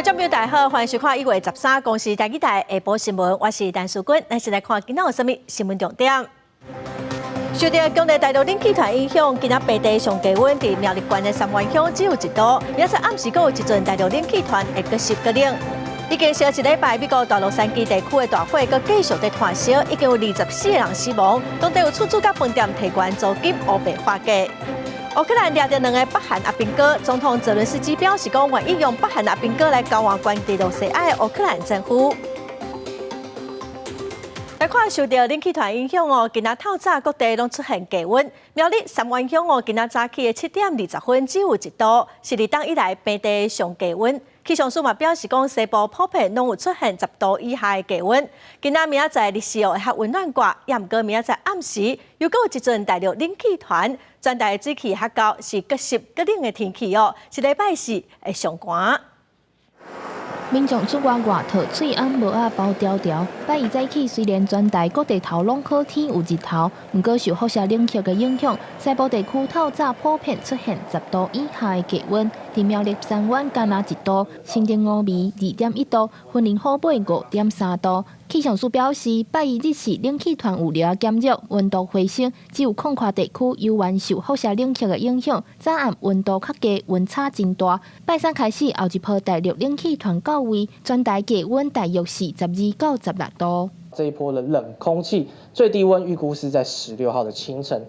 观众朋友大家好，欢迎收看1月13公视台记台下晡新闻，我是陈淑君，咱先来看今仔有什么新闻重点。受到强烈大陆冷气团影响，今仔白地上低温伫苗栗县的三湾乡只有1度，也在暗时阁有一阵大陆冷气团会阁湿阁冷。已经烧一礼拜，美国大洛杉矶地区的大火阁继续在炭烧，已经有24个人死亡，当地有厝主甲饭店提悬租金乌白化价。乌克兰掠着2个北韩阿兵哥，总统泽伦斯基表示讲愿意用北韩阿兵哥来交换关地罗西亚的乌克兰政府。来看受到冷气团影响哦，今仔透早各地拢出现低温。苗栗三湾乡哦，今仔早起的7点20分只有1度，是2冬以来平地上低温。气象署嘛表示讲，西部普遍拢有出现10度以下的低温。今仔明仔载日时哦会较温暖寡，也毋过明仔载暗时又阁有一阵大陆冷气团，全台的水气较高，是阁湿阁冷的天气哦，是礼拜4会上寒。民众出外外套，嘴暗无啊包条条。拜二早起，虽然全台各地头拢好天有日头，不过受辐射冷却的影响，西部地区透早普遍出现10度以下的低温。伫苗栗三湾干那1度，新店峨眉2.1度，云林虎尾5.3度。气象署表示，拜二日时冷气团有略减弱，温度回升，只有空旷地区犹原受辐射冷却的影响，早暗温度较低，温差真大。拜三开始，后一波大陆冷气团到位，全台低温大约是12到16度。这一波的冷空气最低温预估是在16号的清晨。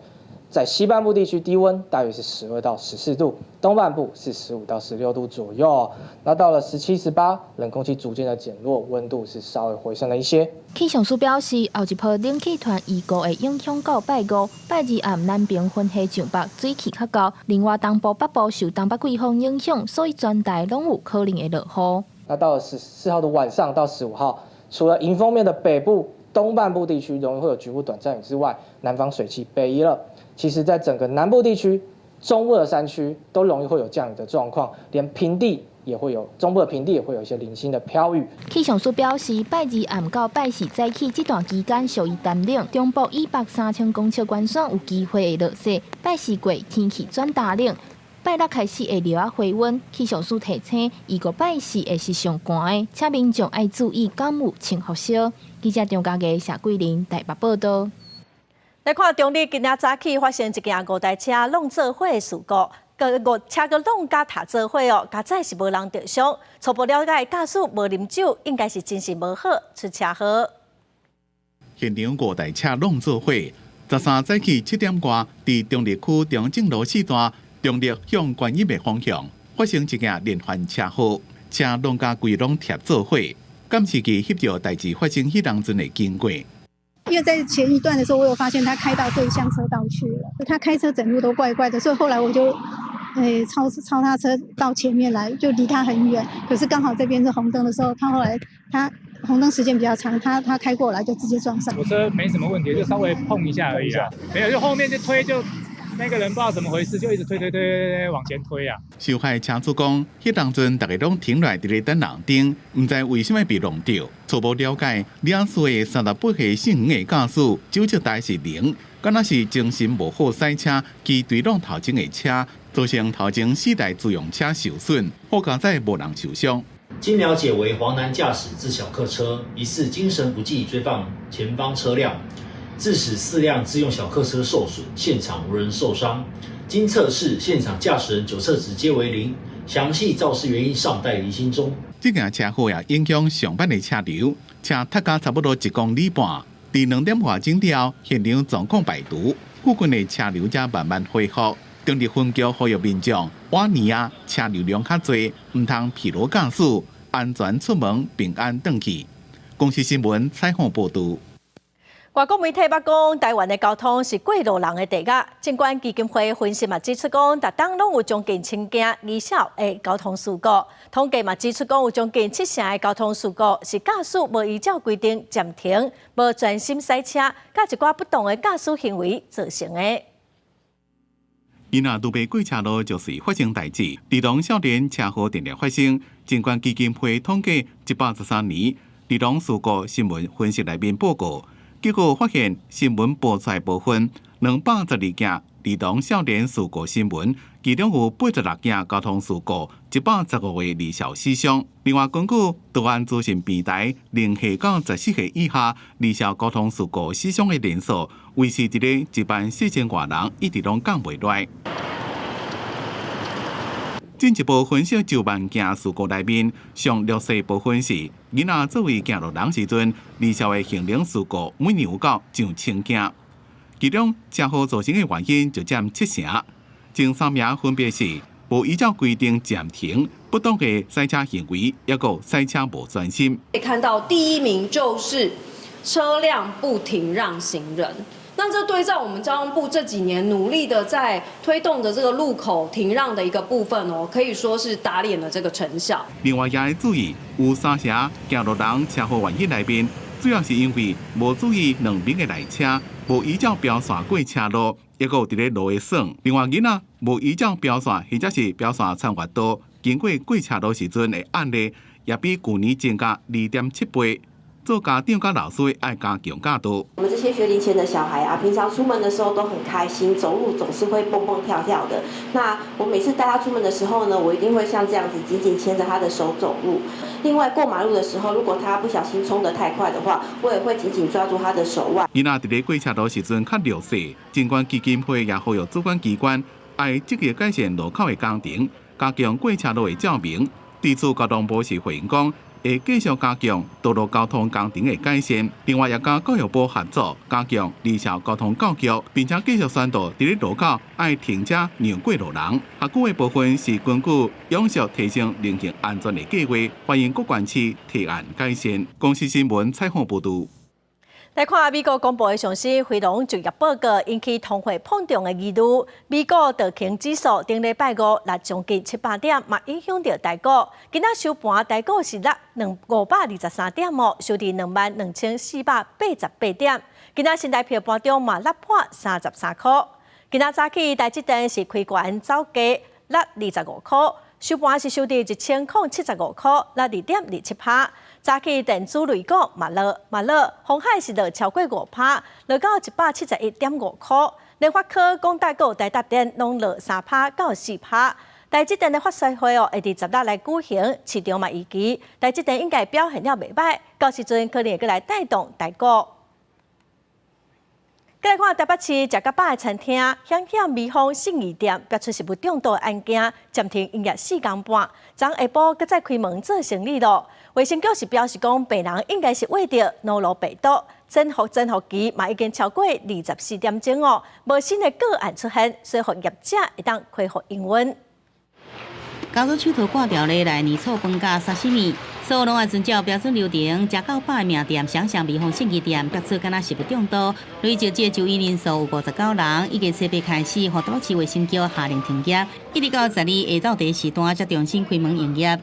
在西半部地区低温大约是12到14度，东半部是15到16度左右。那到了17、18，冷空气逐渐的减弱，温度是稍微回升了一些。气象署表示，后一波冷气团预估会影响到拜5、拜2暗南平分西上北水气较高，另外东部北部受东北季风影响，所以全台拢有可能会落雨。那到了14号的晚上到15号，除了迎风面的北部、东半部地区容易会有局部短暂雨之外，南方水汽北移了。其实，在整个南部地区、中部的山区都容易会有降雨的状况，连平地也会有，中部的平地也会有一些零星的飘雨。气象署表示，拜2暗到拜4早起这段期间属于寒冷，中部以北3000公尺关山有机会会落雪。拜4过天气转大冷，拜6开始会略仔回温。气象署提醒，预估拜4会是上寒的，请民众爱注意感冒、穿服烧。记者张家嘅谢桂林台北报道。来看中立今仔早起发生一件5台车弄做伙的事故，车个弄甲塔做伙哦，加载是无人受伤。初步了解，驾驶无啉酒，应该是精神无好出车祸。现场5台车弄做伙，13早起7点多，伫中立区中正路4段，中立向观音的方向发生一件连环车祸，车弄甲规拢贴做伙。监视器翕到代志发生迄当阵的经过。因为在前一段的时候，我有发现他开到对向车道去了，他开车整路都怪怪的，所以后来我就，超他车到前面来，就离他很远。可是刚好这边是红灯的时候，他后来红灯时间比较长，他开过来就直接撞上。我车没什么问题，就稍微碰一下而已啊，没有，就后面就推就。那个人不知道怎么回事，就一直推往前推啊！受害车主讲，迄当阵大家拢停落来伫咧等人顶，唔知为什么被弄掉。初步了解，两岁的38岁姓黄的驾驶酒测台是0，敢若是精神无好驶车，其对撞头前的车，造成头前4台自用车受损，后加载无人受伤。经了解为黄男驾驶自小客车，疑似精神不济追放前方车辆。致使4辆自用小客车受损，现场无人受伤。经测试，现场驾驶人酒测值皆为0，详细肇事原因尚待厘清中。这件车祸也影响上班的车流，车塌到差不多1公里半。伫2点外钟了，现场状况排除，附近的车流才慢慢恢复。中立分局呼吁民众，晚年啊车流量较多，唔通疲劳驾驶，安全出门，平安回去。公视新闻采访报道。外国媒体捌讲，台湾的交通是过路人的地界。尽管基金会分析嘛指出讲，逐当拢有将近10件以上的交通事故，统计嘛指出讲，有将近7成的交通事故是驾驶无依照规定暂停、无专心驶车，甲一寡不当的驾驶行为造成的。因若路边过车路就是发生代志，儿童少年车祸定定发生。尽管基金会统计113年儿童事故新闻分析内面报告。结果发现，新闻播出的部分212件儿童少年事故新闻，其中有86件交通事故，115位离校死伤。另外，根据道安资讯平台，0岁到14岁以下离校交通事故死伤的人数，维持伫咧14000多人，一直拢降袂落来。进一步分析10万件事故内面，上劣势部分是囡仔作为行路人时阵，离校的行人事故每年有到上1000件，其中车祸造成的原因就占70%。前3名分别是无依照规定暂停、不当的赛车行为，也有赛车无专心。可以看到第1名就是车辆不停让行人。那这对照我们交通部这几年努力的在推动的这个路口停让的一个部分哦，可以说是打脸了这个成效。另外也要注意，有3成行路人车祸原因内面，主要是因为无注意两边的来车，无依照标线过车路，也有伫咧路的耍。另外囡仔无依照标线或者是标线穿越道经过车路时阵的案例，也比去年增加2.7倍。做家长甲老师爱加强教导。我们这些学龄前的小孩啊，平常出门的时候都很开心，走路总是会蹦蹦跳跳的。那我每次带他出门的时候呢，我一定会像这样子紧紧牵着他的手走路。另外过马路的时候，如果他不小心冲得太快的话，我也会紧紧抓住他的手腕。囡仔伫咧过车路时阵较弱势，尽管基金会也呼吁主管机关爱积极改善路口的工程，加强过车路的照明。地处交通部是回应讲，会继续加强道路交通工程的改善，另外也甲教育部合作，加强离校交通教育，并且继续宣导伫咧路口爱停车让过路人。学区的部分是根据永续提升人行安全的计划，欢迎各县市提案改善。公司新闻采访报道。来看美国公布的上市非农就业报告，引起通货膨胀的疑虑。美国道琼指数顶礼拜5落将近700点，嘛影响到台股。今仔收盘，台股是落523点哦，收伫22488点。今仔新台票盘中嘛落破33块。今仔早起台积电是开悬走低，落25块，收盘是收伫1075块，落2.27%。早起电子类股嘛落，鸿海是落超过5%，落到171.5块。联发科、广达股、台达电拢落3%到4%。台积电的发售会会伫10日来举行，市场嘛预期台积电应该表现了袂歹，到时阵可能会来带动台股。再来看台北市食甲饱的餐厅，险美丰信义店爆出食物中毒的案件，暂停营业4天半，昨下晡搁再开门做生意咯。卫生局是表示讲，病人应该是为着脑瘤病毒，潜伏期嘛已经超过24点钟哦，无新的个案出现，所以业者会当恢复营运。加入手头挂掉的来年醋饭加沙西米，所有拢按遵照标准流程，食到饱的名店想象美丰信义店爆出敢若食物中毒，累计这就医人数有59人，已经7日开始，和台北市卫生局下令停业，一直到12日下昼第时段才重新开门营业。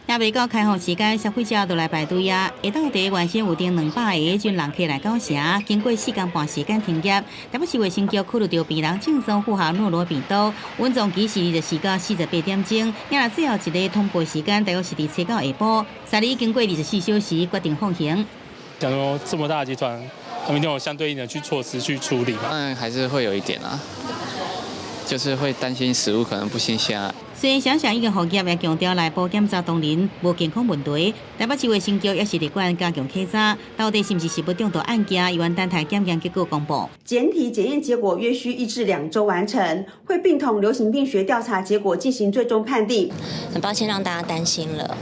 也未到开放时间，消费者都来排队啊！下昼第原先有订200个群人客来到城，经过4天半时间停业。台北市卫生局考虑到病人正宗符合诺罗病毒，稳重期是24到48点钟，也来最后一个通报时间大约是7到下晡。3日经过24小时，决定放行。想说这么大的集团，他们一定有相对应的措施去处理嘛？当然还是会有一点啊，就是会担心食物可能不新鲜啊。虽然想想已经互业也强调来保检查当然无健康问题，台北市卫生局也是立管加强稽查，到底是不是食物中毒案件，由等待检验结果公布。检体检验结果约需1至2周完成，会并同流行病学调查结果进行最终判定。很抱歉让大家担心了。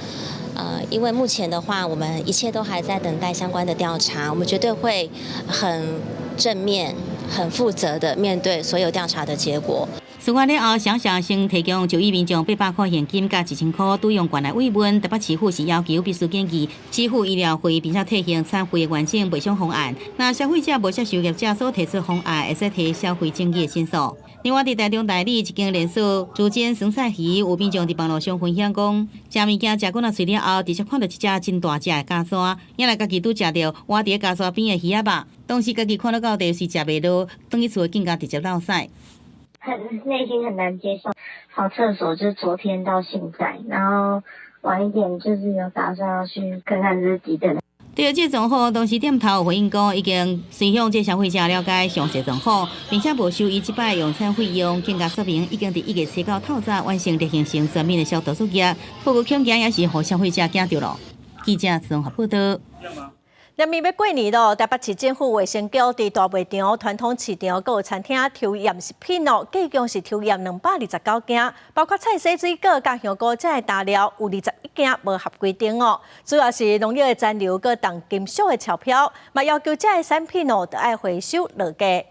因为目前的话，我们一切都还在等待相关的调查，我们绝对会很正面、很负责的面对所有调查的结果。事发了后，想想先提供就医民众800块现金加1000块拄用管来慰问。台北市府是要求必须建议支付医疗费，并且退还餐费的完整赔偿方案。那消费者无接受业者所提出方案，会使提消费争议的申诉。另外，伫台中台里一间连锁猪煎酸菜鱼，有民众伫网络上分享讲，食物件食过若碎了后，直接看到一只真大只的咖山，引来家己拄食到活伫咖山边的鱼仔肉，当时家己看到第是食袂落，等去厝更加直接落屎。内心很难接受，跑厕所就是昨天到现在，然后晚一点就是有打算要去看看自己的。对这状况，当时店头回应讲，已经先向这消费者了解详细状况，并且没收伊即摆用餐费用，更加说明已经伫1月7号透早完成例行性全面的消毒作业，不过恐惊也是互消费者惊到了。记者综合报道。连面要过年咯，台北市政府卫生局伫大卖场、传统市场、各餐厅抽验食品咯，计共是抽验229件，包括菜洗水果、甲香菇这大料有21件无合规定哦。主要是农药的残留、佮重金属的钞票，嘛要求这些产品哦，都爱回收落价。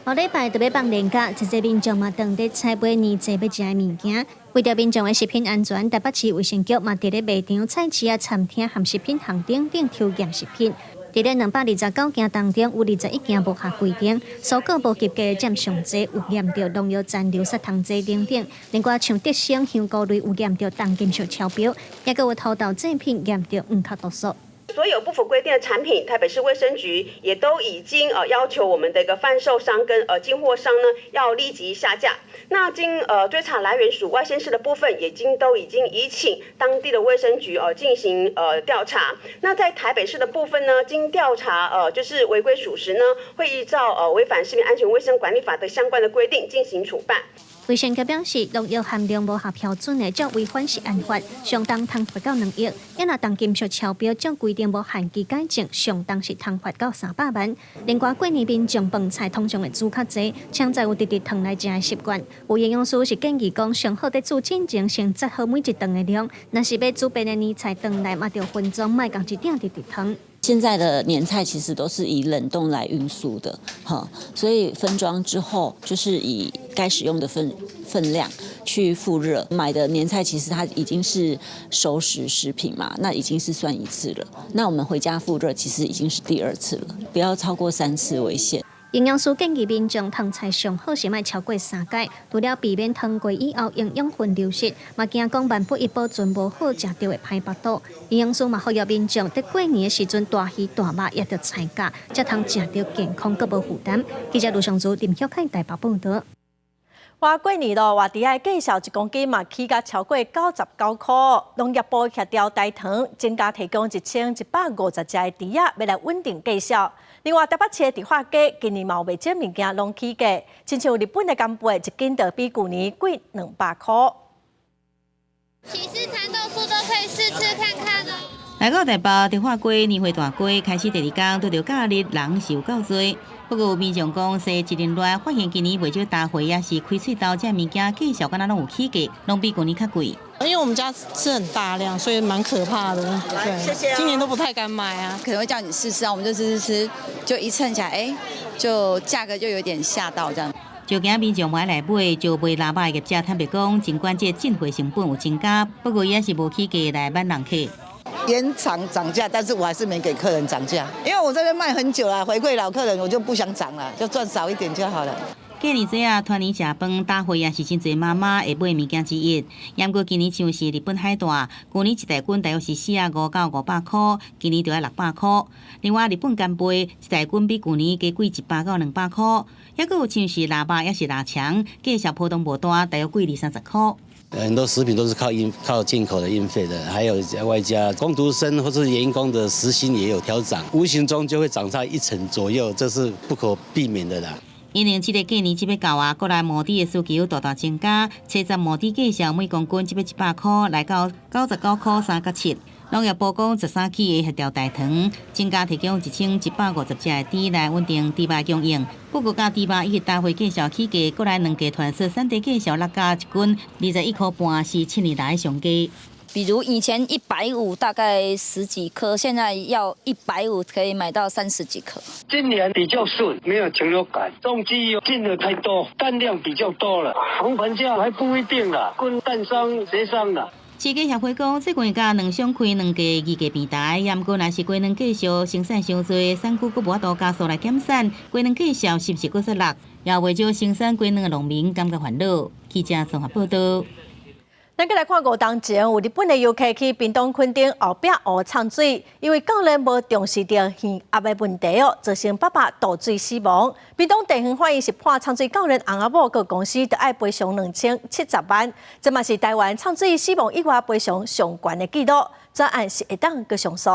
后礼拜特别放年假，一些民众嘛当地采买年节要食的物件。为着民众的食品安全，台北市卫生局嘛伫咧卖场、菜市啊、餐厅含食品行等等抽验食品。伫咧229件当中，有21件无合规定，蔬果无及格占上侪，有验到农药残留、砂糖剂等等。另外像德胜、香菇类有验到重金属超标，也佮有土豆制品验到黄卡毒素。所有不符规定的产品，台北市卫生局也都已经要求我们的一个贩售商跟进货商呢要立即下架。那经追查来源属外县市的部分，都已经移请当地的卫生局进行调查。那在台北市的部分呢，经调查就是违规属实呢，会依照违反食品安全卫生管理法的相关的规定进行处办。卫生局表示，农药含量无合标准的，照违反食安法，相当通罚到2亿；因若重金属超标，照规定无限期改正，相当是通罚到300万。另外，过年民众饭菜通常会煮较济，请在有直直烫来食的习惯。有营养师是建议讲，上好在煮之前先择好每一顿的量，若是要煮白的年菜顿来，嘛要分装，莫共一点直直烫。现在的年菜其实都是以冷冻来运输的，所以分装之后就是以该使用的分量去复热。买的年菜其实它已经是熟食食品嘛，那已经是算1次了。那我们回家复热其实已经是第2次了，不要超过3次为限。营养师建议民众烫菜上好是莫超过3届，除了避免烫过以后营养分流失，嘛惊讲万不一保存无好食到会歹腹肚。营养师嘛呼吁民众在过年的时阵大鱼大肉也要菜价，才通食到健康佮无负担。记者卢尚珠、林晓凯台北报道。话过年咯，外地的介绍1公斤嘛起价超过99块。农业部协调大糖增加提供1150只的猪仔，要来稳定介绍。另外，台北市的猪化价今年嘛有袂少物件拢起价，亲像日本的干贝1斤就比去年贵200块。起司蚕豆酥都可以试吃看看哦。来到台北，猪化鸡年货大鸡开始第2天，拄着假日人是有够多。不过有民众讲，说1年来发现今年袂少大会也是开喙刀，这物件介绍敢若拢有起价，拢比去年较贵。因为我们家吃很大量，所以蛮可怕的。对，谢谢今年都不太敢买啊，可能会叫你试试啊，我们就吃，就一称起来，就价格就有点吓到这样。就惊民众买来买，就卖喇叭的业者坦白讲，尽管这进货成本有增加，不过也是无起价来挽人客。延长涨价，但是我还是没给客人涨价，因为我这边卖很久了，回馈老客人，我就不想涨了，就赚少一点就好了。过年节啊，团年食饭大会也是真侪妈妈会买物件之一。不过今年像是日本海带，去年一袋斤大约是45到500块，今年就要600块。另外，日本干贝一袋斤比去年加贵100到200块。还佫有像是腊肉也是腊肠，介绍波动无大，大约贵20-30块。很多食品都是靠进口的运费的，还有外加工读生或是员工的时薪也有调涨，无形中就会涨在1成左右，这是不可避免的啦。因为这个过年节要到啊，国内毛猪的需求大大增加，切实毛猪介绍每公斤100块来到99块3角7。农业部讲13期的协调大糖增加提供1150只的猪来稳定猪肉供应。不过加猪肉伊大会介绍起价，国内2家团式产地介绍落价1斤21块半，是7年来的上价。比如以前150大概10几颗，现在要150可以买到30几颗。今年比较顺，没有禽流感，种鸡进的太多，蛋量比较多了，红盘价还不一定啦，跟蛋商协商啦。市价协会讲，这月甲2商开2家议价平台，也毋过若是过年介绍生产伤多，产区佫无法度加速来减产，过年介绍是毋是佫失落？也为少生产过年的农民感觉烦恼。记者综合报道。咱再来看5当前，有日本的游客去屏东垦丁后壁湖畅水，因为教练无重视到鱼鸭的问题哦，造成爸爸倒水死亡。屏东地方法院是判畅水教练翁阿某个公司得爱赔偿2070万，这嘛是台湾畅水死亡意外赔偿上悬的记录。专案是会当个上诉。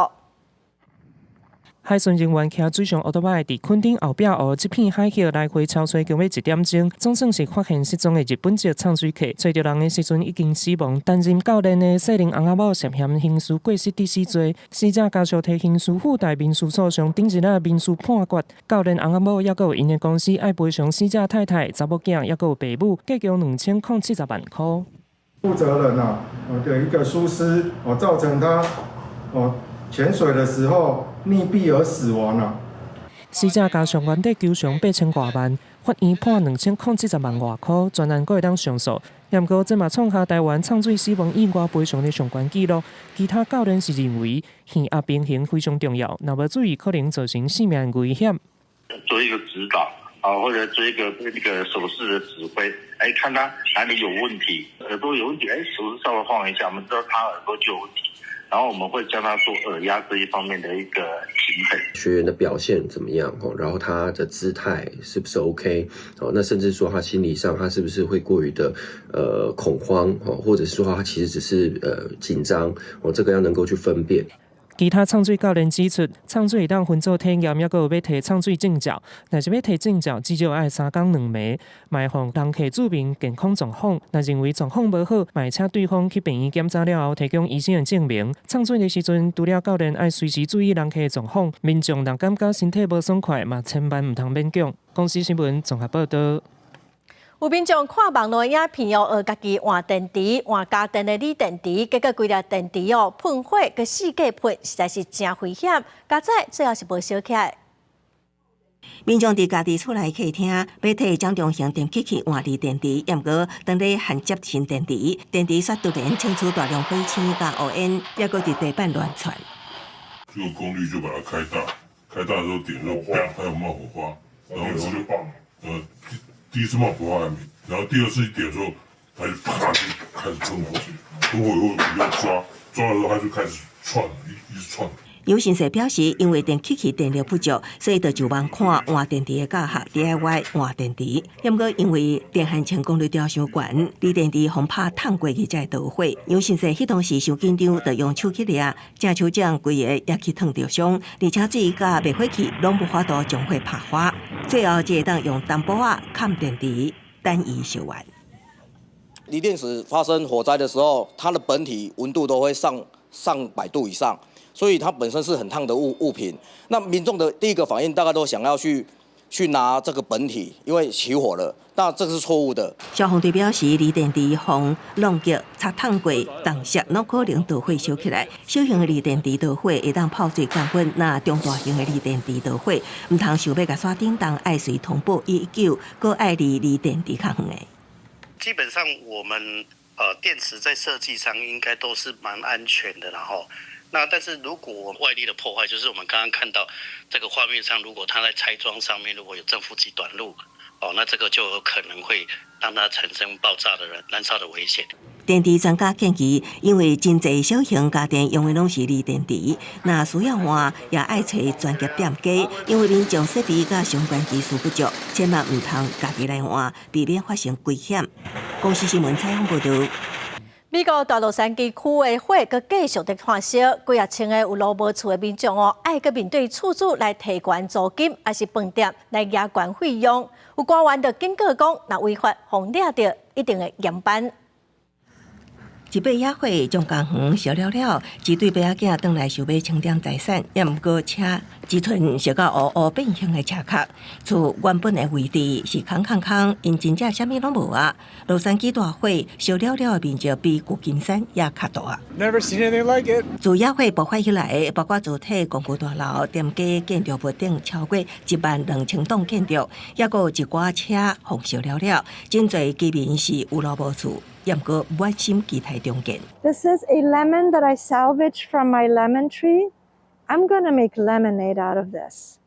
海巡人员骑水上奥多摆伫垦丁后壁湖一片海峡来回超吹，经约1点钟，总算是发现失踪的日本籍唱水客。找到人的时阵已经死亡。担任教练的细龄翁仔某涉嫌刑事过失致死罪，死者家属提刑事附带民事诉讼，顶日仔民事判决。教练翁仔某也有因的公司爱赔偿死者太太、查某囝，也有爸母，计共2070万块。负责人的一个疏失造成他潜水的时候溺毙而死亡死者家属原底求偿8000多万，法院判2070万外块，专案会当上诉。不过，这嘛创下台湾唱水死亡意外赔偿的上悬纪录。其他教练是认为，现压平衡非常重要，若无注意，可能造成性命危险。做一个指导或者做一个手势的指挥，看他哪里有问题，耳朵有问题，手势稍微晃一下，我们知道他耳朵就有问题。然后我们会教他做耳压这一方面的一个平衡，学员的表现怎么样然后他的姿态是不是 OK 那甚至说他心理上他是不是会过于的恐慌或者是说他其实只是紧张这个要能够去分辨。其他唱水教练指出，唱水会当分做体验，也有要摕唱水证照。若是要摕证照，至少要3天2暝，卖互人客注明健康状况。若认为状况无好，卖请对方去病院检查了后，提供医生的证明。唱水的时阵，除了教练要随时注意人客的状况，民众若感觉身体无爽快，嘛千万唔通勉强。公司新闻综合报道。有民众看网络影片学家己换电池、换家电的锂电池，结果规粒电池喷火，佮四界喷，实在是真危险。加载最后是无烧起来。民众伫家己厝内客厅，要摕掌中型电器去换锂电池，毋过当咧焊接新电池，电池煞突然清出大量灰尘甲乌烟，也搁伫地板乱窜。这个功率就把它开大，开大的时候点就砰，它有冒火花，然后就第一次冒火花还没，然后第二次一点的时候，它就啪就开始喷火，喷火以后我要抓的时候，它就开始窜，一直窜。有先生表示，因为电器器电力不足，所以就望看换电池的教学 DIY 换电池。不过因为电焊成功率调伤悬，锂电池防拍烫过去才会导火。有先生迄当时伤紧张，就用手去掠，正手掌规个也去烫着伤，而且水甲灭火器拢无法度将火拍花。最后只会当用淡薄仔盖电池，等伊烧完。锂电池发生火灾的时候，它的本体温度都会上100度以上。所以它本身是很烫的物品，那民众的第一个反应大概都想要去拿这个本体，因为起火了，那这个是错误的。消防队表示，锂电池防弄结、擦烫过、冻湿，拢可能导火烧起来。小型的锂电池导火会当泡水降温，那中大型的锂电池导火，唔通想要甲刷叮当，爱随通报119，搁爱离锂电池较远的。基本上我们电池在设计上应该都是蛮安全的，然后。那但是如果外力的破坏，就是我们刚刚看到这个画面上，如果它在拆装上面如果有正负极短路，那这个就有可能会让它产生爆炸的燃烧的危险。电池专家建议，因为真侪小型家电用的拢是锂电池，那需要换也爱找专业店家，因为民众设备甲相关技术不足，千万唔通家己来换，避免发生危险。公司新闻采访报道。美国大洛杉矶区的火佮继续在发烧，几啊千个有路无厝的民众爱佮面对厝主来提悬租金，还是饭店来压悬费用。有官员就警告讲，若违法，互抓到一定会严办。一把野火将工园烧了了，一对爸仔囝转来想要清点财产，也毋过车一寸烧到乌乌变形的车壳，厝原本的位置是空，因真正啥物拢无啊！洛杉矶大火烧了了的面积比旧金山也较大。Never seen anything like it。自野火爆发以来，包括主体公寓大楼、店家建筑物等超过12000栋建筑，也有一寡车互烧了了，真侪居民是有路无厝。也毋过满心期待中见。This is a lemon that I salvaged from my lemon tree. I'm gonna make lemonade out of this.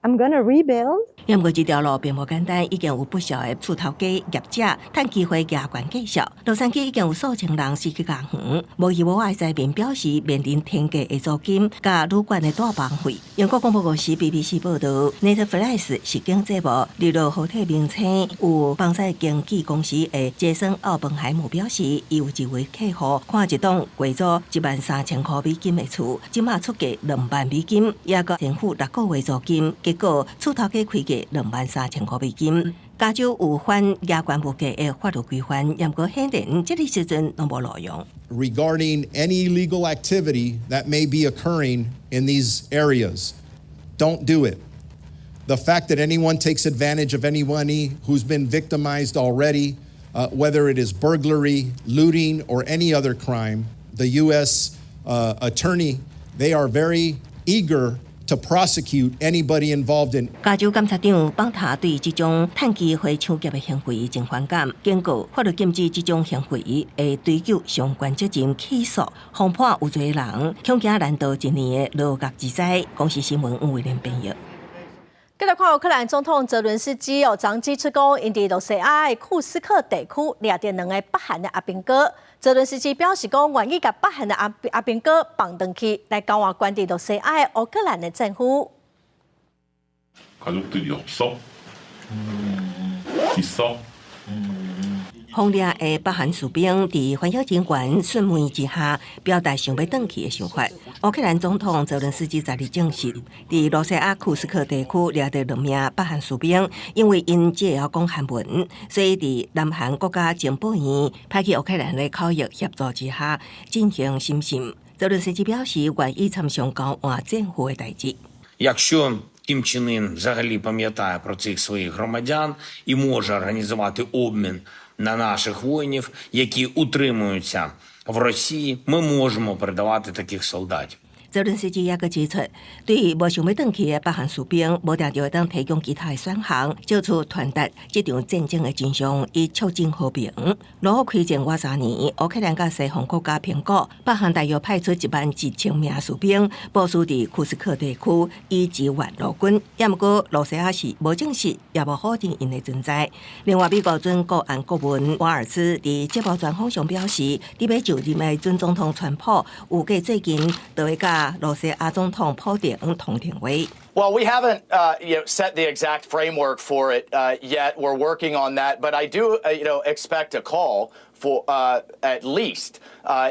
I'm gonna rebuild. 不过这条路并不简单，已经有不少的厝头家、业者趁机会加权介绍。洛杉矶已经有数千人失去家园，无依无靠的灾民表示面临天价的租金、加旅馆的大房费。英国广播公司 BBC 报道 ，Netflix 是经节目娱乐好体名称有帮助经纪公司的杰森·奥本海姆表示，伊有一位客户看一栋贵租13000块美金的厝，即马出价2万美金，也个政府6个月租金，结果厝头家开价23000块美金。加州有反压关物价的法律规范，不过显然这个时阵拢无路用。Regarding any illegal activity that may be occurring in these areas, don't do it. The fact that anyone takes advantage of anybody who's been victimized already, whether it is burglary, looting, or any other crime, the U.S. Attorney, they are very eager to prosecute anybody involved in. 加州检察长邦塔对这种趁机会抢劫的行为真反感，警告法律禁止这种行为，会追究相关责任起诉，防判有罪人恐惊难逃1年的牢狱之灾。公司新闻吴伟廉编译。继续看乌克兰总统泽伦斯基昨指出讲，因伫罗西亚的库斯克地区掠着2个北韩的阿兵哥。泽伦斯基表示讲，愿意甲北韩的阿兵哥放回去，来交换关伫罗西亚的乌克兰的政府。轰掠的北韩士兵伫反晓警官讯问之下，表达想要回去的想法。乌克兰总统泽伦斯基昨日证实，伫罗西亚库斯克地区掠到2名北韩士兵，因为因只会讲韩文，所以伫南韩国家情报院派去乌克兰的口译协助之下进行审讯。泽伦斯基表示，愿意参详交换政府的代志。Кім Чен Ін взагалі пам'ятає про цих своїх громадян і може організувати обмін на наших воїнів, які утримуються в Росії, ми можемо передавати таких солдатів. 泽伦斯基也个指出，对无想要回去的北韩士兵，无定就会当提供其他的选项，借出传达这场战争的真相，以促进和平。如开战外3年，乌克兰甲西方国家评估，北韩大约派出11000名士兵部署伫库斯克地区，以支援陆军。也毋过，罗西亚是无证实，也无否定因的存在。另外，美国准国安顾问瓦尔兹伫节目专访上表示，伫要就任的准总统川普，预计最近就会甲罗西亚总统普丁通电话。Well, we haven't set the exact framework for it yet. We're working on that, but I do expect a call for at least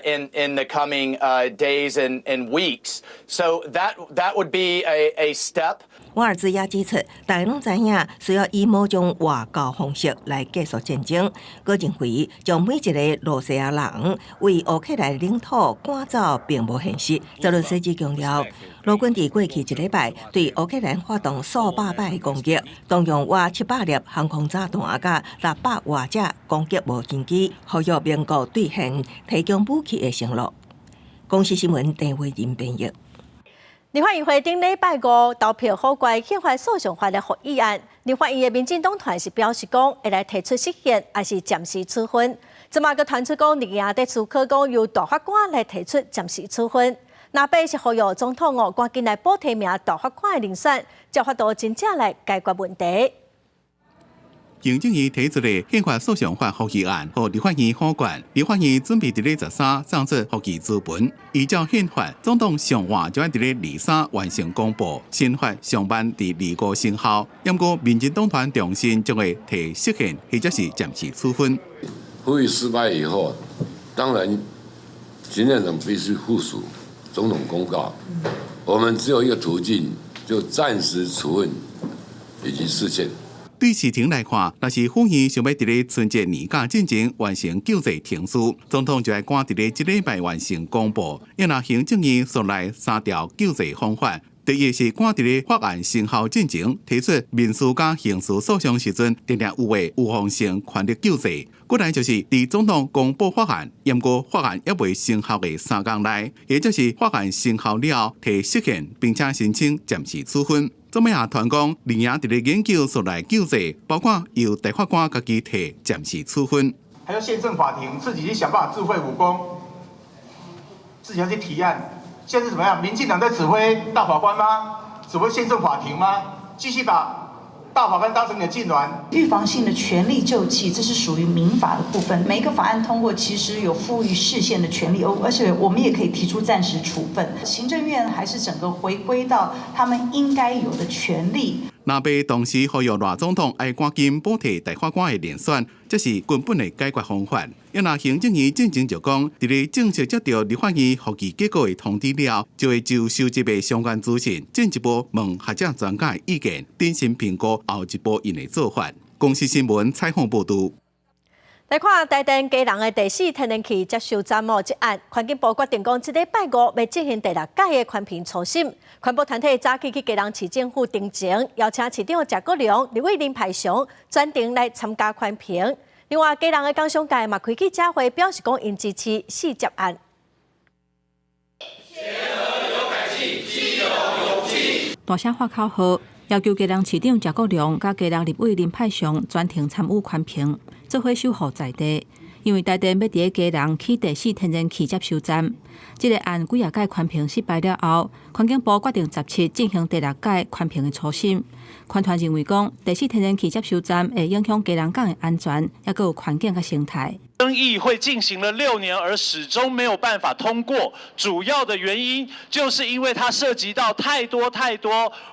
in the coming days and weeks. So that would be a step. 瓦尔兹也指出，大家拢知影需要以某种外交方式来结束战争。佢认为，将每一个罗西亚人为乌克兰领土赶走，并无现实。泽伦斯基强调，陆军伫过去1礼拜对乌克兰发动数百摆的攻击，动用约700粒航空炸弹甲600多架攻击无人机，呼吁美国兑现提供武器的承诺。公司新闻陈慧仁编译。立法院会顶礼拜5投票好怪宪法诉讼法的合议案，立法院的民进党团是表示讲会来提出释宪，还是暂时处分。即马个传出讲，立院在思考讲由大法官来提出暂时处分。那边是呼吁总统赶紧来补提名大法官的人选，才法度真正来解决问题。行政院提出的宪法诉讼法合议案，予立法院好决。立法院准备伫咧13送出合议资本。依照宪法，总统上晚就要伫咧23完成公布，新法上班伫25生效。不过，民进党团重申将会提释宪或者是暂时处分。会议失败以后，当然行政长必须附属总统公告。我们只有一个途径，就暂时处分以及释宪。对事情来看，若是府院想要伫咧春节年假进前完成救济庭书，总统就要赶伫咧1礼拜完成公布。要若行政院所来3条救济方法，第一是赶伫咧法案生效进前提出民事甲刑事诉讼时阵，定定有诶预防性权利救济。过来就是伫总统公布法案，不过法案还未生效的3天内，也就是法案生效了提释宪，并且申请暂时处分。这么也团讲，立院伫咧研究所来救济，包括由大法官家己提暂时处分，还有宪政法庭自己去想办法自废武功，自己要去提案。现在是怎么样？民进党在指挥大法官吗？指挥宪政法庭吗？继续把大法官当成你的痉挛。预防性的权利救济，这是属于民法的部分。每一个法案通过，其实有赋予释宪的权利，而且我们也可以提出暂时处分。行政院还是整个回归到他们应该有的权利。那被同时呼吁赖总统要赶紧补贴大法官的连选，这是根本的解决方法。也那行政院进前就讲，在咧正式接到立法院复议结果的通知了，就会就收集的相关资讯进一步问学者专家的意见，定心评估后一步因的做法。公司新闻采访报道。来看台电基隆的第4天然气接收站这案，环境部决定讲，这礼拜5要进行第6届的环评初审。环保团体早起去基隆市政府定情，邀请市长谢国良、立委林排雄专程来参加环评。另外，基隆的工商界嘛开记者会，表示讲因支持4接案。大声发口号，要求基隆市长谢国良甲基隆立委林派雄专程参与环评，做伙守护在地。因为台电要伫基隆起第4天然气接收站，这个案几啊届环评失败了后，环境部决定17进行第6届环评的初审。环团认为讲，第4天然气接收站会影响基隆港的安全，也有环境和生态。争议会进行了6年，而始终没有办法通过。主要的原因就是因为它涉及到太多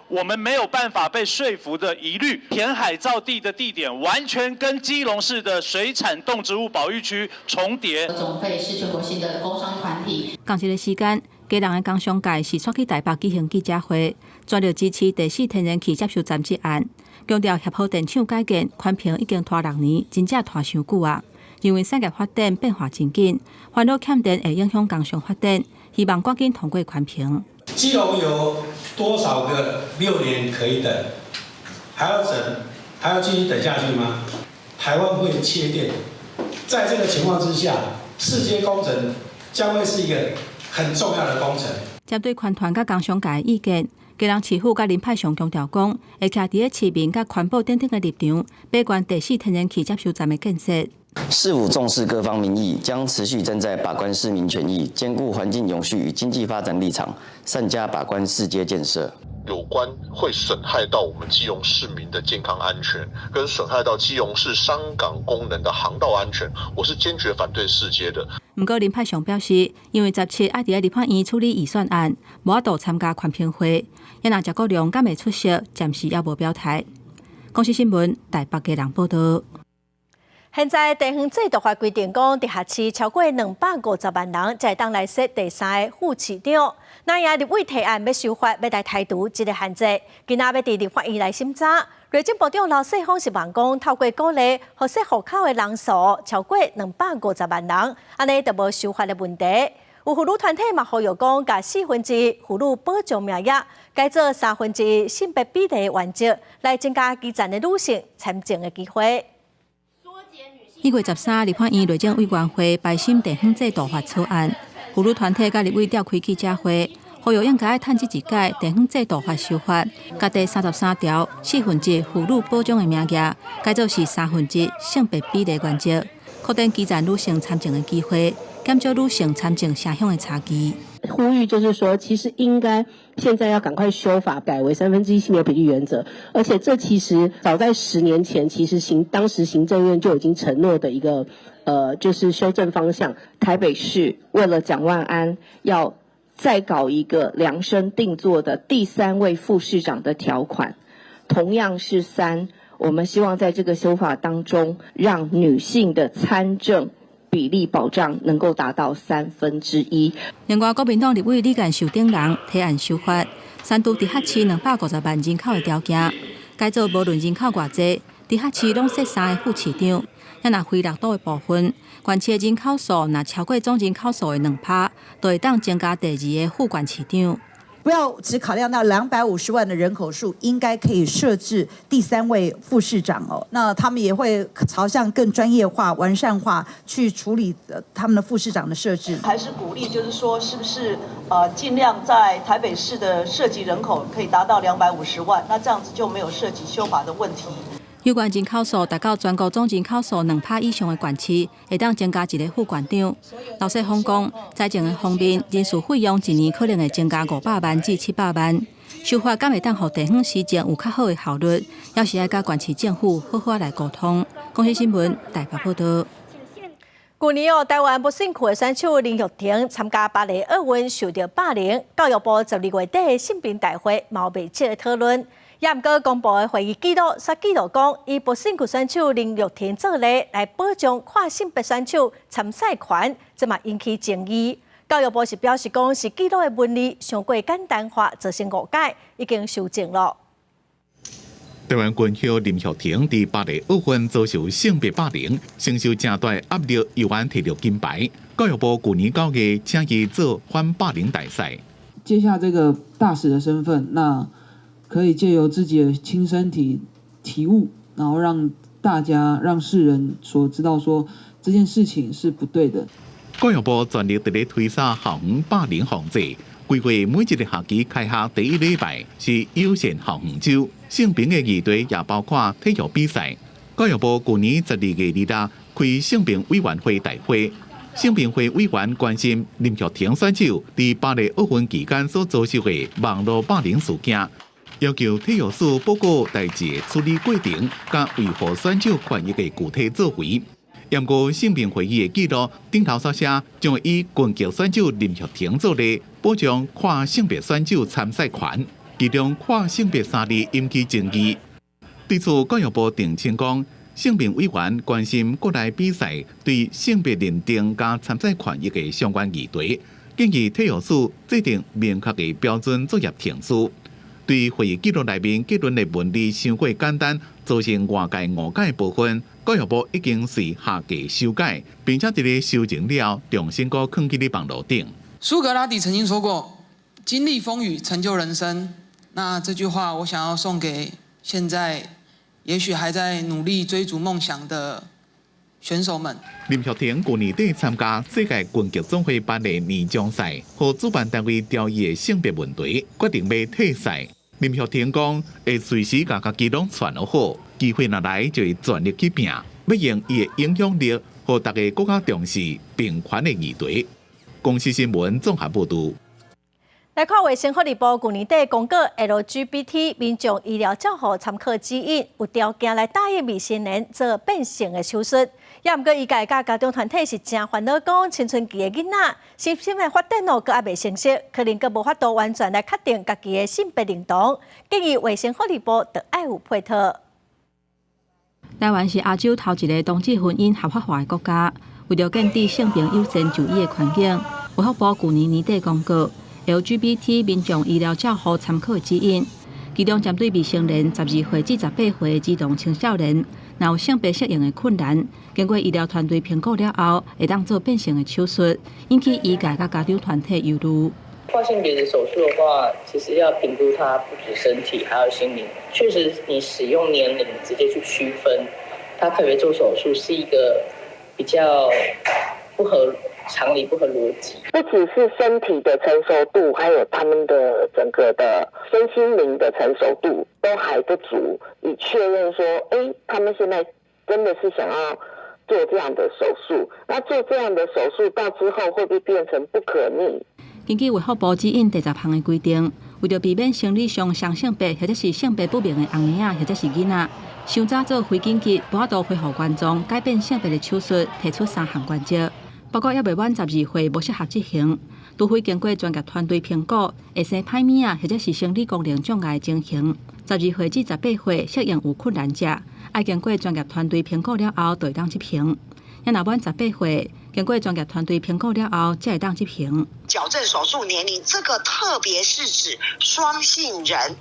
我们没有办法被说服的疑虑。填海造地的地点完全跟基隆市的水产动植物保育区重叠。总会是全国性的工商团体。同一个时间，基隆的工商界是出去台北举行记者会，全力支持第4天然气接收站这案，强调协和电厂改建环评已经拖6年，真正拖伤久啊。因为产业发展变化真紧，烦恼欠电会影响工商发展，希望赶紧通过环评。基隆有多少个6年可以等？还要继续等下去吗？台湾会切电，在这个情况之下，世界工程将会是一个很重要的工程。针对环团甲工商界的意见，基隆市府甲林派雄强调讲，会徛伫个市民甲环保等等的立场，把关第4天然气接收站的建设。市府重视各方民意，将持续站在把关市民权益、兼顾环境永续与经济发展立场，善加把关市街建设。有关会损害到我们基隆市民的健康安全，跟损害到基隆市商港功能的航道安全，我是坚决反对市街的。不过林派雄表示，因为17爱伫立法院处理预算案，无法度参加环评会，也若谢国良敢会出席，暂时也无表态。公司新闻台北基隆报道。现在地方制度法规定讲，直辖市超过250万人才会当来设第3个副市长。那也立委提案要修法，要来台独这个限制，今仔要伫立法院来审查。内政部长刘世芳是望讲，透过鼓励和设户口的人数超过250万人，安尼就无修法的问题。有妇女团体嘛呼吁讲，甲1/4妇女保障名额改做1/3性别比例的原则，来增加基层的女性参政的机会。1月13日，立法院内政委员会排审地方制度法草案，妇女团体甲立委召开记者会，呼吁应该趁这一届地方制度法修法，甲第33条1/4妇女保障的名额改做是1/3性别比例原则，扩大基层女性参政的机会，减少女性参政城乡的差距。呼吁就是说，其实应该现在要赶快修法，改为1/3性别比例原则。而且这其实早在10年前，其实当时行政院就已经承诺的一个就是修正方向。台北市为了蒋万安，要再搞一个量身定做的第3位副市长的条款，同样是3。我们希望在这个修法当中，让女性的参政比例保障能够达到1/3。另外，国民党立委李干秀等人提案修法，删除直辖市250万人口的条件，改做无论人口偌济，直辖市拢设3个副市长。也若非6都的部分，县市的人口数若超过总人口数的2%，就会当增加第2个副县市长。不要只考量到250万的人口数，应该可以设置第3位副市长哦。那他们也会朝向更专业化、完善化去处理他们的副市长的设置。还是鼓励，就是说，是不是尽量在台北市的涉及人口可以达到250万，那这样子就没有涉及修法的问题。有关人口数达到全国总人口数2%以上的县市，会当增加1个副县长。刘世芳讲，财政的方面，人事费用1年可能会增加500万至700万。修法敢会当互地方施政有较好的效率，要是爱甲县市政府好好来沟通。公司新闻台北报道。去年台湾木姓区的选手林玉婷参加巴黎奥运受到霸凌，教育部12月底性平大会毛未切的讨论。也毋过公布的会议记录，煞记录讲，以木姓区选手林玉婷做例来保障跨性别选手参赛权，这嘛引起争议。教育部是表示讲，是记录的文字上过简单化，造成误解，已经修正了。台湾军校林玉婷伫巴黎奥运遭受性别霸凌，承受正大压力，又完摕到金牌。教育部去年9月请伊做反霸凌大赛。接下这个大使的身份，那可以借由自己的亲身体悟，然后让大家、让世人所知道说这件事情是不对的。教育部全力伫咧推扫校园霸凌防治。规划每一个学期开学第一礼拜是友善校园周，性平的议题也包括体育比赛。教育部去年12月2日开性平委员会大会，性平会委员关心林玉婷选手伫巴黎奥运期间所遭受的网络霸凌事件，要求体育署报告代志的处理过程，甲维护选手权益的具体作为。不过，性平会议的记录顶头所写，将会以拳击选手林玉婷做例，保障跨性别选手参赛权。其中跨性别3字引起争议。对此，教育部澄清讲，性平委员关心国内比赛对性别认定加参赛权益的相关议题，建议体育署制定明确的标准作业程序。对会议记录内面结论的文字太过简单，造成外界误解的部分，教育部已经是下架修改，并且在咧修正了，重新搁放去咧网络顶。苏格拉底曾经说过：“经历风雨，成就人生。”那这句话，我想要送给现在也许还在努力追逐梦想的选手们。林玉婷去年底参加世界拳击总会办的年终赛，和主办单位调伊的性别问题，决定要退赛。林玉婷讲会随时把家己拢传好好，机会若来就会全力去拼，要用伊的影响力，和大家更加重视平权的议题。公司新闻综合报道。来看卫生福利部去年底公告 LGBT 民众医疗照护参考指引，有条件来答应未成年做变性的手术。也毋过，医界甲家长团体是真烦恼，讲青春期的囡仔身心的发展阁还未成熟，可能阁无法度完全来确定家己的性别认同。建议卫生福利部得爱有配套。台湾是亚洲头一个同志婚姻合法化的国家，为了建立性平友善就医的环境，卫福部去年年底公告。LGBT 民众医疗照护参考指引，其中针对未成年12岁至18岁的児童青少年，若有性别适应的困难，经过医疗团队评估了后，会当做变性的手术，引起医界甲家长团体忧虑。跨性别的手术的话，其实要评估它不止身体，还有心灵。确实，你使用年龄直接去区分，他可不可以做手术，是一个比较不合常理、不合逻辑。不只是身体的成熟度，还有他们的整个的身心灵的成熟度都还不足，以确认说，他们现在真的是想要做这样的手术。那做这样的手术到之后，会不会变成不可逆？根据卫福部指引第10项的规定，为了避免生理上双性别或者是性别不明的红孩或者是囡仔，伤早做非紧急无法度恢复原状改变性别的手术，提出3项原则。包括也未满12岁无适合执行，除非经过专业团队评估，会生歹物或者是生理功能障碍情形，12岁至18岁适应有困难者，要经过专业团队评估了后，才会当执行。也若满18岁，经过专业团队评估了后，才会当执行。矫正手术年龄，这个特别是指双性人，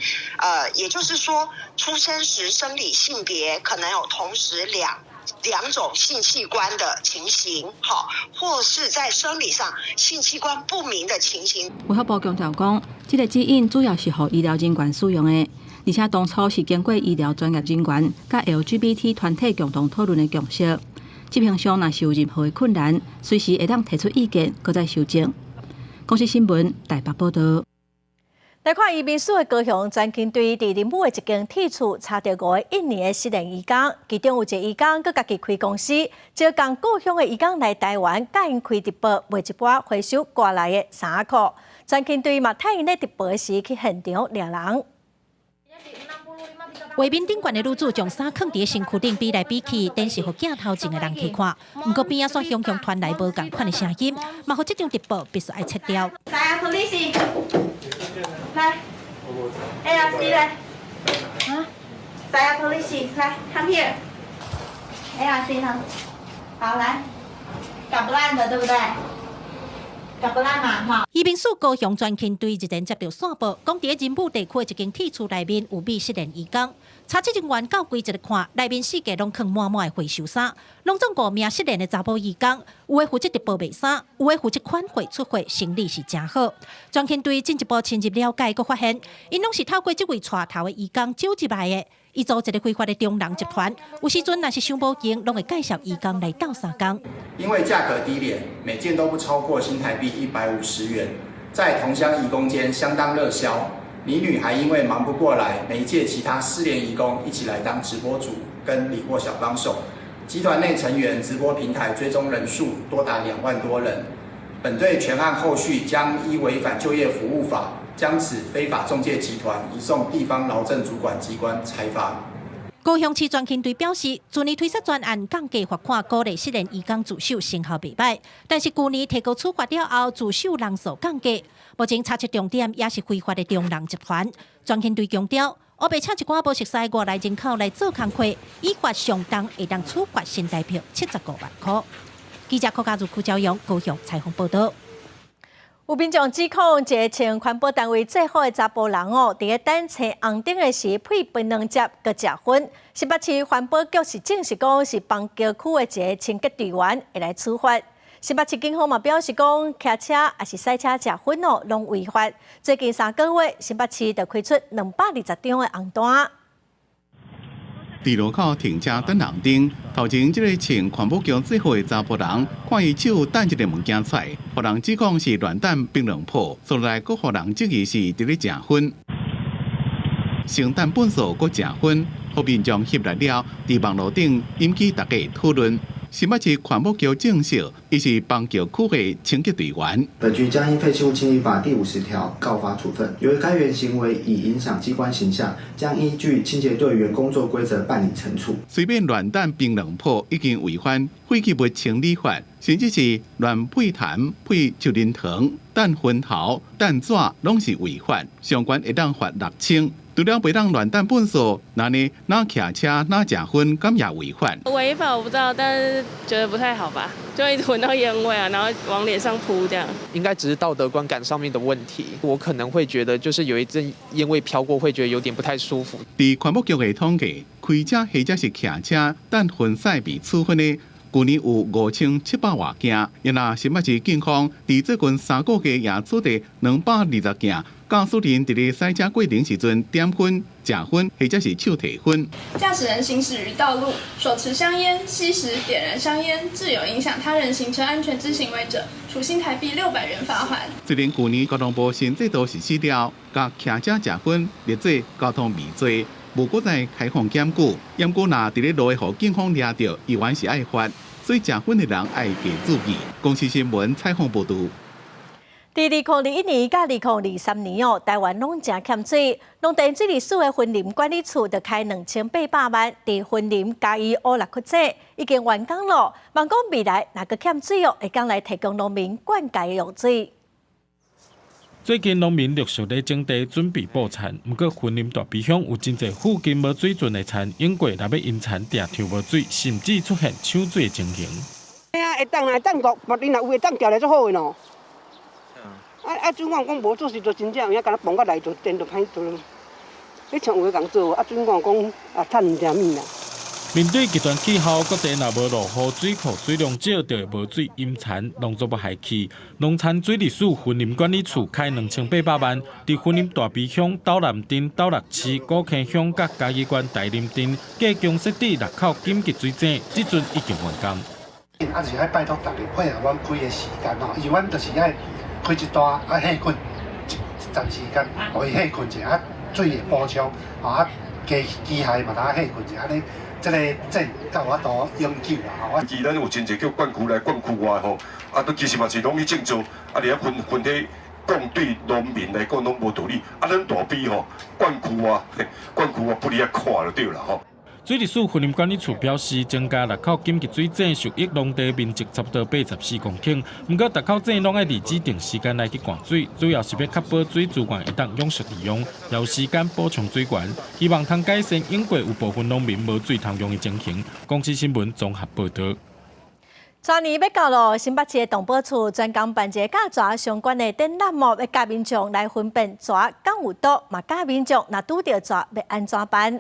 也就是说，出生时生理性别可能有同时两种性器官的情形，或是在生理上性器官不明的情形。卫福部强调讲，这个指引主要是给医疗人员使用的，而且当初是经过医疗专业人员甲 LGBT 团体共同讨论的共识。执行上若是有任何的困难，随时会当提出意见，搁再修正。公司新闻台北报道。来看移民署的高雄专勤队伫林武的一间铁厝查到5个印尼的失联移工，其中有一个移工佮家己开公司，招工故乡的移工来台湾，甲因开直播卖一波回收挂来的衫裤。专勤队嘛，趁因咧直播时去现场抓人。画面顶悬的女子将衫放伫身躯顶比来比去，电视互镜头前的人去看。不过边仔煞雄传来无共款的声音，嘛互这张直播必须爱切掉。来啊 ，police， 来 ，ARC 来，啊，来啊 ，police 来 ，come here，ARC 呢？好来，搞不烂的对不对？搞不烂嘛，哈。移民署高雄专勤队日前接到线报，讲伫仁武地区的一间铁厝内面有被失联移工。查缉人员到柜一个看，内面四个拢放满满的回收衫，拢总5名失联的查甫移工，有的负责直播卖衫，有的负责款货出货，生意是真好。专勤队进一步深入了解，佫发现，因拢是透过这位带头的移工招入来的。伊组一个非法的中人集团，有时阵若是想无钱，拢会介绍移工来斗相共。因为价格低廉，每件都不超过新台币150元，在同乡移工间相当热销。李女还因为忙不过来，媒介其他失联移工一起来当直播主跟理货小帮手。集团内成员直播平台追踪人数多达2万多人。本队全案后续将依违反就业服务法，将此非法仲介集团移送地方劳政主管机关裁罚。高雄市专勤队表示，去年推出专案降价罚款，鼓励失联移工自首，成效袂歹。但是去年提高处罚了后，自首人数降价。目前查缉重点也是非法的中人集团。专勤队强调，乌白请一寡无熟悉外来人口来做工课，依法上当会当处罚新台币75万块。记者柯家如、邱朝阳高雄采访报道。有民众指控一个穿环保单位制服的查甫人伫咧等车红灯的时配槟榔汁佮食薰。新北市环保局是证实讲是邦桥区的一个清洁队员会来处罚。新北市警方嘛表示讲，骑车也是赛车食薰拢违法。最近3个月，新北市就开出220张的红单。伫路口停车等红灯，头前这个穿环保局制服的查甫人，看伊手等一个物件出来，互人指控是乱弹槟榔铺，所来佫互人质疑是伫咧食薰。生蛋本数佫食薰，互民众翕来了，伫网络顶引起大家讨论。新北市环保局证实，伊是邦桥区的清洁队员。本局将因废弃物清理法第50条告发处分。由于该员行为已影响机关形象，将依据清洁队员工作规则办理惩处。随便乱弹槟榔铺已经违反废弃物清理法，甚至是乱配痰、配树林糖、弹薰头、弹纸，拢是违法，相关会当罚6000。除了袂当乱弹本数，那呢，哪骑车哪食薰，咁也违法。违法我不知道，但是觉得不太好吧，就一直闻到烟味啊，然后往脸上扑这样。应该只是道德观感上面的问题，我可能会觉得就是有一阵烟味飘过，会觉得有点不太舒服。伫环保局的统计，开车或者是骑车等薰晒被处分的，去年有5700多件。因那新北市警方伫最近3个月也处理220件。驾驶人伫咧赛车过程时阵点薰、食薰或者是手提薰。驾驶人行驶于道路，手持香烟、吸食、点燃香烟，致有影响他人行车安全之行为者，处新台币600元罚款。虽然去年交通部新制度实施了，甲骑车食薰列做交通未罪，无搁再开放检举。严过若伫咧路的，互警方抓到，依然是爱罚。所以食薰的人爱加注意。公视新闻采访报道。伫2021年甲2023年台湾拢真欠水，农田水利署的分林管理处就开2800万，伫分林嘉义乌六区井已经完工了。望讲未来若个欠水会讲来提供农民灌溉用水。最近农民陆续咧种地准备补田，不过分林大鼻乡有真侪附近无水准的田，因过若要因田定抽无水，甚至出现抢水情形。会当来当国，别人若有会当调来最好的喏。准管讲无做事就真正，遐敢若放甲来就电就歹做。你像有个共做，准管讲趁唔点物啦。面对极端气候，各地若无落雨，水库水量少，就会无水淹田，农作物害去。农产水利署分林管理处开2800万，伫分林大鼻乡、斗南镇、斗六市、古坑乡、甲嘉义县大林镇，加强设置6口紧急水井，即阵已经完工。是爱拜托大家配合阮开的时间因为阮就是爱开一段献菌，暂时间可以歇困一下，水会补充，啊，机械嘛，当歇困一下，安尼。这个症较有法度永久啦，吼。既然有真侪叫管区内、管区外吼，啊，都其实嘛是拢去种植，啊，你啊分体讲对农民来讲拢无道理，啊，咱大比吼，管区外不离啊看就对啦吼。水利署云林管理处表示，增加6口紧急水井受益农地面积差不多84公顷，不过6口井拢要伫指定时间内去灌水，主要是要确保水资源会当永续利用，也有时间补充水源，希望通改善永过有部分农民无水通用的情形。公司新闻综合报道。昨年要到咯，新北市的动保处专工办一个甲蛇相关的展览幕，要教民众来分辨蛇敢有毒，嘛教民众若拄到蛇要安怎办。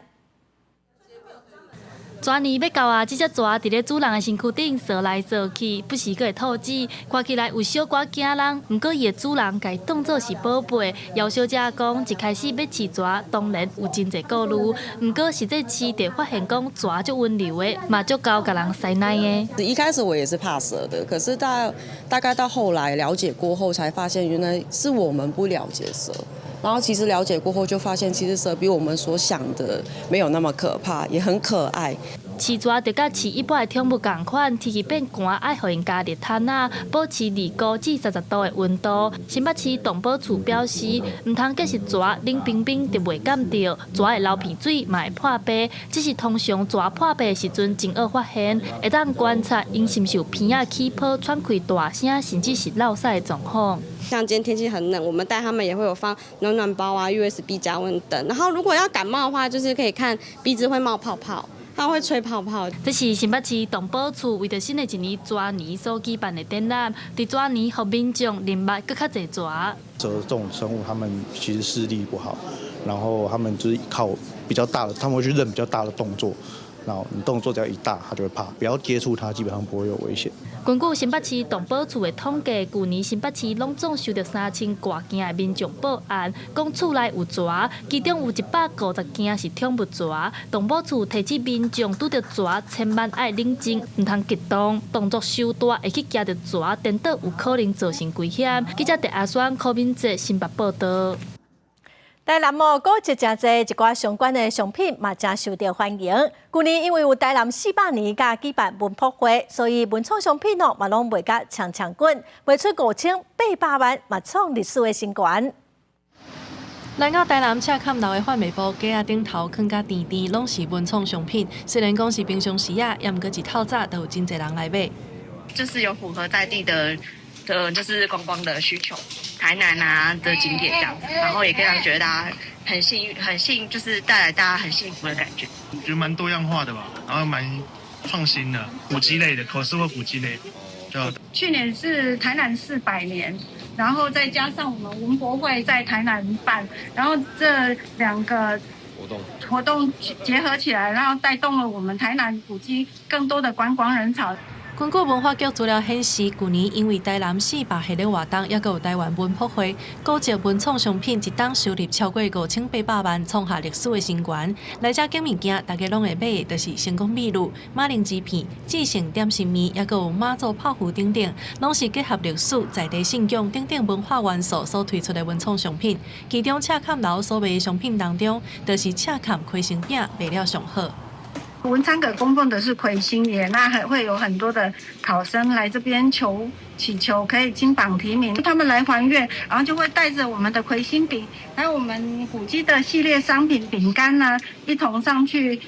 蛇年要到啊！这只蛇伫咧主人的身躯顶扫来扫去，不时阁会吐籽，看起来有小可惊人。不过伊的主人家当作是宝贝。姚小姐讲，一开始要饲蛇，当然有真侪顾虑。不过实际饲着发现讲蛇足温柔的，嘛足够甲人塞奶的。一开始我也是怕蛇的，可是大概到后来了解过后，才发现原来是我们不了解蛇。然后其实了解过后，就发现其实蛇比我们所想的没有那么可怕，也很可爱。饲蛇就甲饲一般的宠物同款，天气变寒，爱互因加热毯啊，保持29至30度的温度。新北市动保处表示，唔通计是蛇冷冰冰就袂感到，蛇会流鼻水，嘛会破皮。只是通常蛇破皮的时阵真好发现，会当观察因是毋是有鼻仔起泡、喘气大声，甚至是落屎的状况。像今天天气很冷，我们带他们也会有放暖暖包啊、USB 加温等。然后如果要感冒的话，就是可以看鼻子会冒泡泡。它会吹泡泡。这是新北市动保处为着新的一年蛇年所举办的展览，伫蛇年互民众认捌更较侪蛇。蛇这种生物，它们其实视力不好，然后它们就是靠比较大的，他们会去认比较大的动作。然后你动作只要一大，它就会怕，不要接触它，基本上不会有危险。根据新北市动保处的统计，去年新北市拢总收到3000多件的民众报案，讲厝内有蛇，其中有150件是宠物蛇。动保处提醒民众拄到蛇，千万爱冷静，唔通激动，动作手大会去夹到蛇，颠倒有可能造成危险。记者陈阿选柯敏哲新北报道。台南哦，阁有真侪一寡相关的商品嘛，真受到欢迎。去年因为有台南400年甲举办文博会，所以文创商品哦嘛拢卖甲强滚，卖出5800万，嘛创历史的新高。来到台南赤坎楼的贩卖部架仔顶头，囥甲甜甜，拢是文创商品。虽然讲是平常时啊，也毋过一透早都有真侪人来买。就是有符合在地的就是观光的需求，台南啊的景点这样子，然后也可以让觉得大家很幸，就是带来大家很幸福的感觉。我觉得蛮多样化的吧，然后蛮创新的，古迹类的，口述或古迹类的。去年是台南400年，然后再加上我们文博会在台南办，然后这2个活动结合起来，然后带动了我们台南古迹更多的观光人潮。根据文化局资料显示，去年因为台南400系列活动，也有台湾文博会，高级文创商品一档收入超过5800万，创下历史的新高。来遮拣物件，大家拢会买的，就是成功秘鲁、马铃薯片、至胜点心面，也有马祖泡芙等等，拢是结合历史、在地信仰等等文化元素所推出的文创商品。其中赤坎楼所卖的商品当中，就是赤坎开心饼卖了上好。文昌阁供奉的是魁星爷，那还会有很多的考生来这边祈求可以金榜题名，他们来还愿，然后就会带着我们的魁星饼，还有我们古迹的系列商品饼干呢，一同上去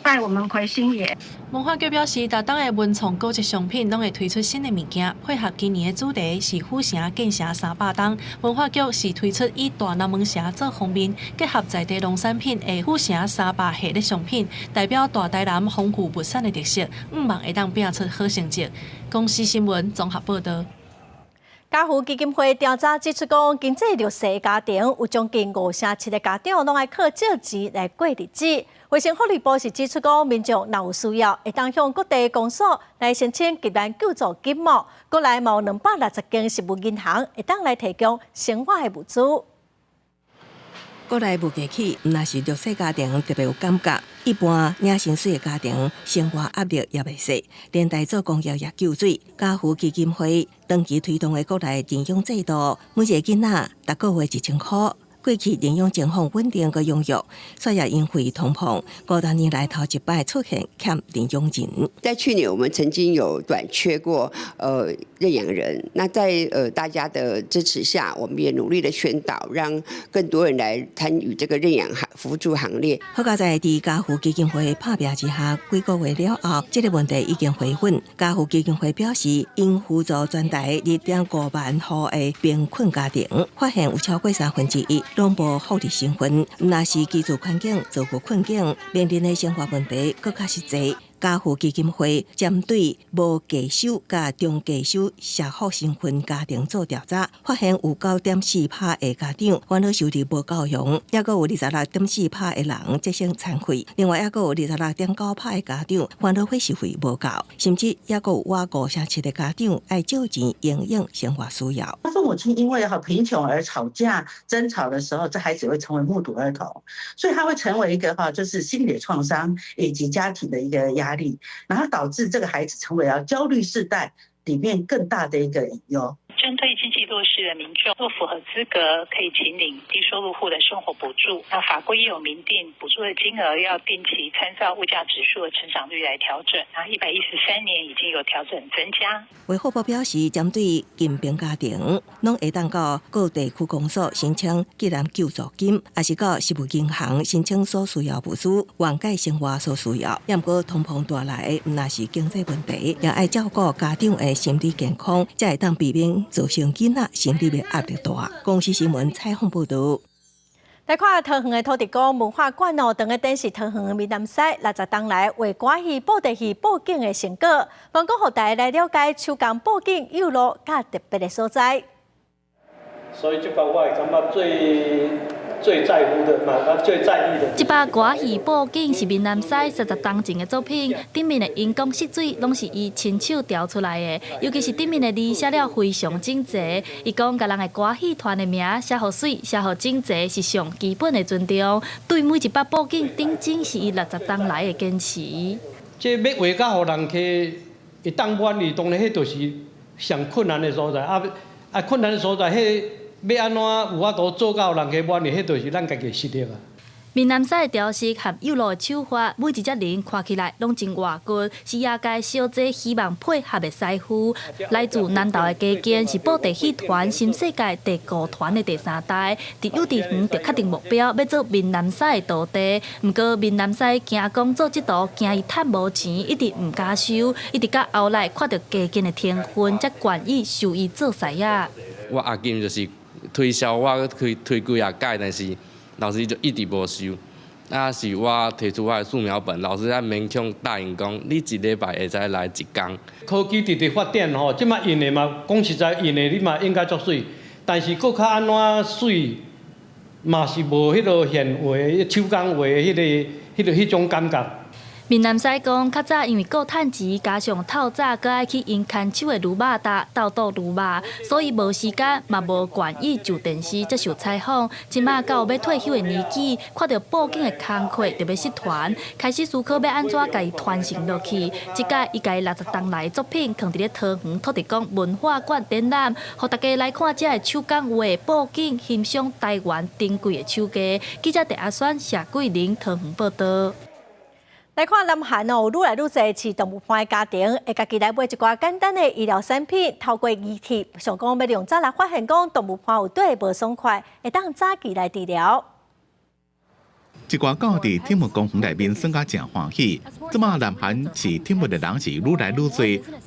拜我们魁星爷。文化局表示，大档的文创高级商品拢会推出新的物件，配合今年的主题是府城建城300档。文化局是推出以大南门城做封面，结合在地农产品的府城300系列商品，代表大台南丰富物产的特色，望会当拼出好成绩。公司新闻综合报道。家福基金会调查指出，讲经济弱势的家庭有将近5成7个家长拢爱靠借钱来过日子。卫生福利部是指出，讲民众若有需要，会当向各地公所来申请急难救助金募，国内有260间食物银行会当来提供生活的物资。国内物价起，毋那是弱势家庭特别有感觉。一般领薪水的家庭，生活压力也袂小，连带做工业也救水。家扶基金会长期推动的国内领养制度，每一个囡仔逐个月1000块。过去领养情况稳定个养育，却也因为通膨，5、6年来头一摆出现欠领养人。在去年，我们曾经有短缺过认养人。那在大家的支持下，我们也努力的宣导，让更多人来参与这个认养扶助行列。好在在家扶基金会拍拼之下，几个月了后，这个问题已经回稳。家扶基金会表示，因辅助全台2.5万户的贫困家庭，发现有超过1/3。拢无福利身份，毋那是居住环境造成困境，面临的生活问题更较实际。家扶基金会针对无低收甲中低收社福身份家庭做调查，发现有9.4%的家长烦恼收入无够用，也阁有26.4%的人节省餐费，另外也阁有26.9%的家长烦恼伙食费无够，甚至也阁有5/7的家长爱借钱应用生活需要。父母亲因为贫穷而吵架争吵的时候，这孩子会成为目睹儿童，所以他会成为一个就是心理创伤以及家庭的一个压力，然后导致这个孩子成为焦虑世代里面更大的一个隐忧。针对经济弱势的民众，若符合资格，可以请领低收入户的生活补助。那法规也有明定，补助的金额要定期参照物价指数的成长率来调整。那113年已经有调整增加。卫福部表示，针对近贫家庭，拢会当到各地区公所申请急难救助金，也是到食物银行申请所需要物资，缓解生活所需要。不过通膨带来的，毋那是经济问题，也爱照顾家长的心理健康，才会当避免造成囡仔心理的压力大。公司新闻采访报道。来看桃园的土地公文化馆哦，等个灯是桃园的闽南西60当来为歌戏、布袋戏布景的成果，能够让大家来了解手工布景有路甲特别的所在。所以这个我会感觉最在乎的嘛，最在意的。这把歌戏布景是闽南西30当前的作品，顶面的荧光色水拢是伊亲手调出来的，尤其是顶面的字写了非常整齐。伊讲，甲人的歌戏团的名写好水、写好整齐是上基本的尊重。对每一把布景顶真是伊60当来的坚持。这要画甲互人去会当满意，当然迄就是上困难的所在。困难的所在，迄要安怎有法度做到人家满意，迄就是咱家己实力啊。闽南西的调色和幼路的手法，每一只人看起来拢真活骨，是业界小姐希望配合的师傅。来自南投的家健是布袋戏团新世界第5团的第3代，伫幼稚园就确定目标要做闽南西的徒弟。不过闽南西惊讲做这道，惊伊赚无钱，一直唔敢收，一直到后来看到家健的天分，才愿意收伊做师爷。我阿金就是推销我推几啊届，但是老师就一直无收。那是我提出我的素描本，老师才勉强答应讲，你1礼拜会使来1天。科技直直发展吼，即马印的嘛，讲实在印的你嘛应该足水，但是搁较安怎水，嘛是无迄落现画手工画迄种感觉。闽南西讲，较早因为顾趁钱，加上透早搁爱去因牵手的驴肉搭斗斗驴肉，所以无时间嘛无愿意就电视接受采访。即马到要退休的年纪，看到布景的工课就要失传，开始思考要安怎家己传承落去。即届伊家60当来的作品，放伫咧桃园土地公文化馆展览，互大家来看这的手工画布景，欣赏台湾珍贵的手艺。记者陈阿选、谢桂玲桃园报道。来看南韩哦，愈来愈侪饲动物伴的家庭会家己来买一寡简单的医疗产品，透过仪器，想讲要用早来发现讲动物伴有对无爽快，会当早期来治疗。一寡狗伫天幕公园内面算甲真欢喜，即马南韩饲天幕的人是愈来愈多，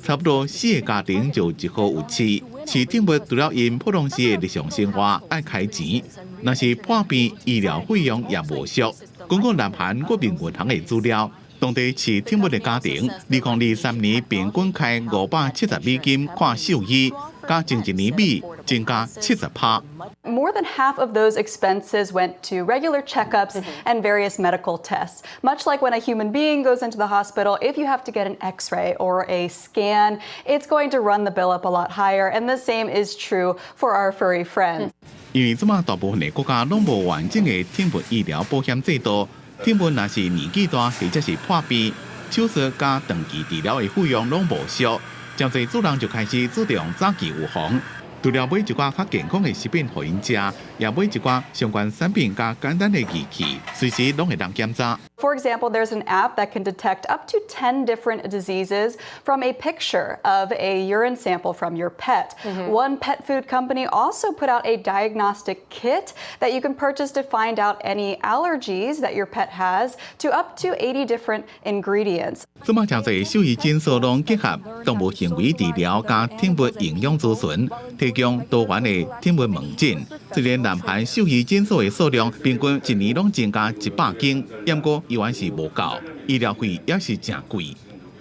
差不多4个家庭就1户有饲。饲天幕除了因普通时的日常生活爱开钱，若是破病医疗费用也无俗。根据南韩国民银行的资料，当地饲天幕的家庭，2023年平均开$570看兽医，加前一年比增加70%。More than half of those expenses went to regular checkups and various medical tests. Much like when a human being goes into the hospital, if you have to get an X-ray or a scan, it's going to run the bill up a lot higher. And the same is true for our furry friends. 因为即马大部分的国家拢无完整的天分医疗保险制度，天分若是年纪大或者是破病，手术加长期治疗的费用拢无俗，真侪主人就开始注重早期预防。除了买一寡较健康的食品互因食，也买一寡相关产品加简单的仪器，随时拢会当检查。For example, there's an app that can detect up to 10 different diseases from a picture of a urine sample from your pet. One pet food company also put out a diagnostic kit that you can purchase to find out any allergies that your pet has to up to 80 different ingredients. 即马真侪兽医诊所拢结合动物行为治疗加天物营养咨询，提供多元的天物问诊。虽然南韩兽医诊所的数量平均一年拢增加100间，不过依然是无够，医疗费也是真贵。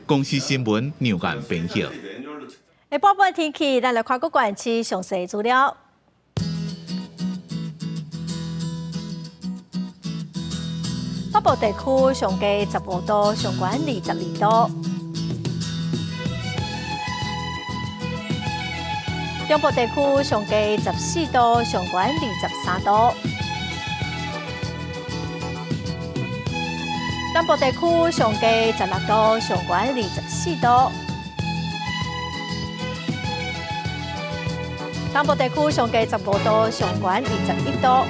公司新闻牛眼编辑。下半部天气，咱来看各县市详细资料。北部地区上低15度，上悬22度；中部地区上低14度，上悬23度；南部地区上低16度，上悬24度；东部地区上低15度，上悬21度。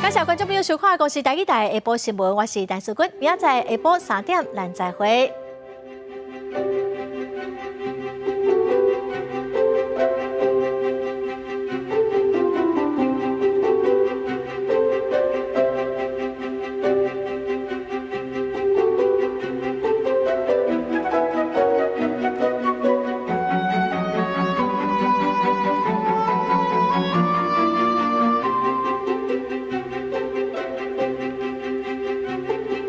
感谢观众朋友收看《公视台语台下晡新闻》，我是陈淑君，明仔载下晡3点咱再会。